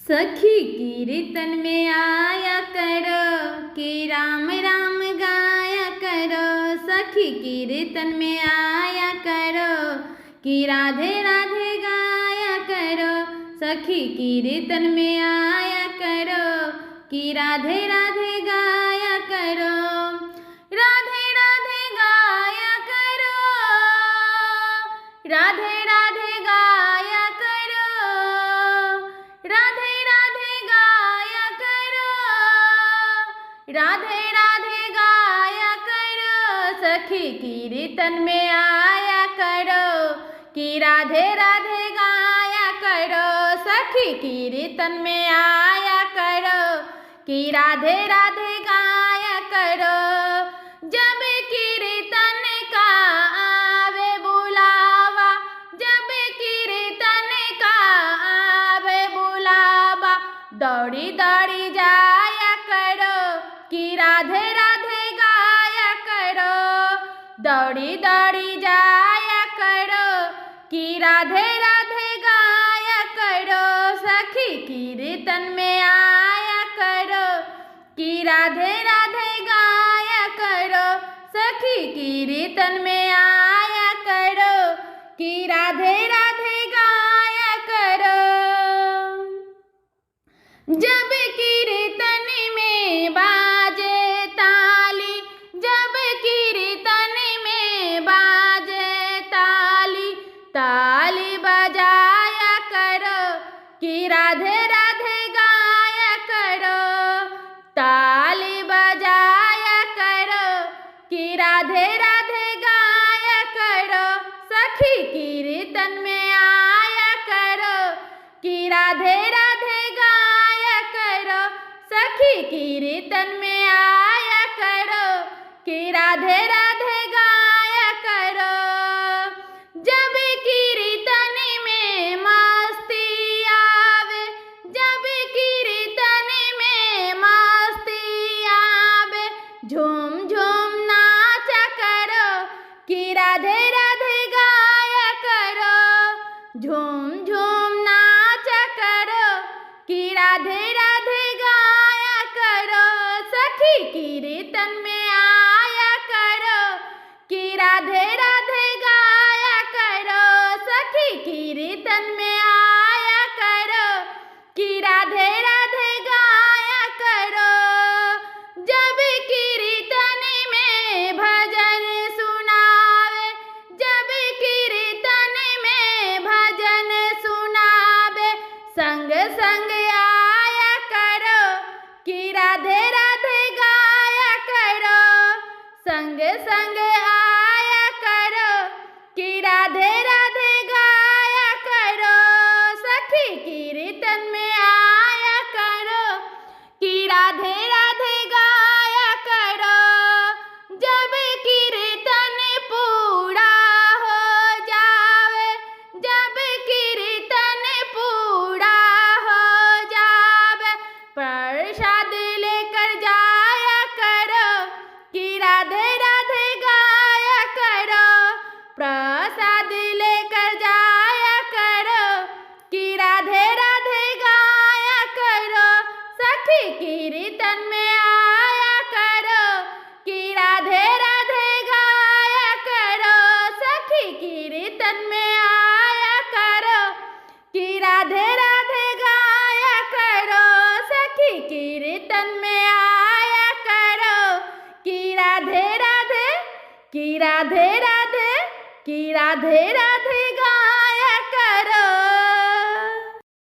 सखी कीर्तन में आया करो कि राम राम गाया करो। सखी कीर्तन में आया करो कि राधे राधे गाया करो। सखी कीर्तन में आया करो कि राधे राधे गाया करो। राधे राधे गाया करो, राधे राधे गाया करो, राधे राधे गाया करो, राधे राधे गाया करो। सखी कीर्तन में आया करो कि राधे राधे गाया करो। सखी कीर्तन में आया करो कि राधे राधे गाया करो। जब कीर्तन का आवे बुलावा, जब कीर्तन का आवे बुलावा, दौड़ी दौड़ी जाया करो कि राधे राधे गाया करो। दौड़ी दौड़ी जाया करो कि राधे राधे गाया करो। सखी कीर्तन में आया करो कि राधे राधे गाया करो। सखी कीर्तन में आया करो कि राधे राधे गाया करो। जब कीर्तन में बाजे ताली, जब कीर्तन में बाजे ताली, ताली बजाया करो कि राधे राधे गाया करो। ताली बजाया करो कि राधे राधे गाया करो। सखी कीर्तन में आया करो कि राधे राधे गाया करो। सखी कीर्तन में आया करो कि राधे राधे गाया करो। जब कीर्तन में मस्ती आवे, जब कीर्तन में मस्ती आवे, झूम झूम नाचा करो कि राधे राधे गाया करो। झूम झूम नाचा करो कि राधे राधे गाया करो। सखी कीर्तन में आया करो कि राधे राधे गाया करो। सखी कीर्तन में आया करो कि राधे राधे गाया करो। जब कीर्तन में भजन सुनावे, जब कीर्तन में भजन सुनावे, संग संग आया करो कि राधे राधे गाया करो। संग संग आया करो कि राधे राधे गाया करो। सखी कीर्तन में आया करो कि राधे राधे गाया करो। जब कीर्तन पूरा हो जावे, जब कीर्तन पूरा हो जावे, प्रसाद लेकर जाया करो कि राधे राधे गाया करो। प्रसाद लेकर जाया करो कि राधे राधे गाया करो। सखी कीर्तन में आया करो कि राधे राधे गाया करो। सखी कीर्तन में आया करो कि राधे राधे गाया करो। सखी कीर्तन में आया करो कि राधे राधे, कि राधे राधे, कि राधे राधे गाया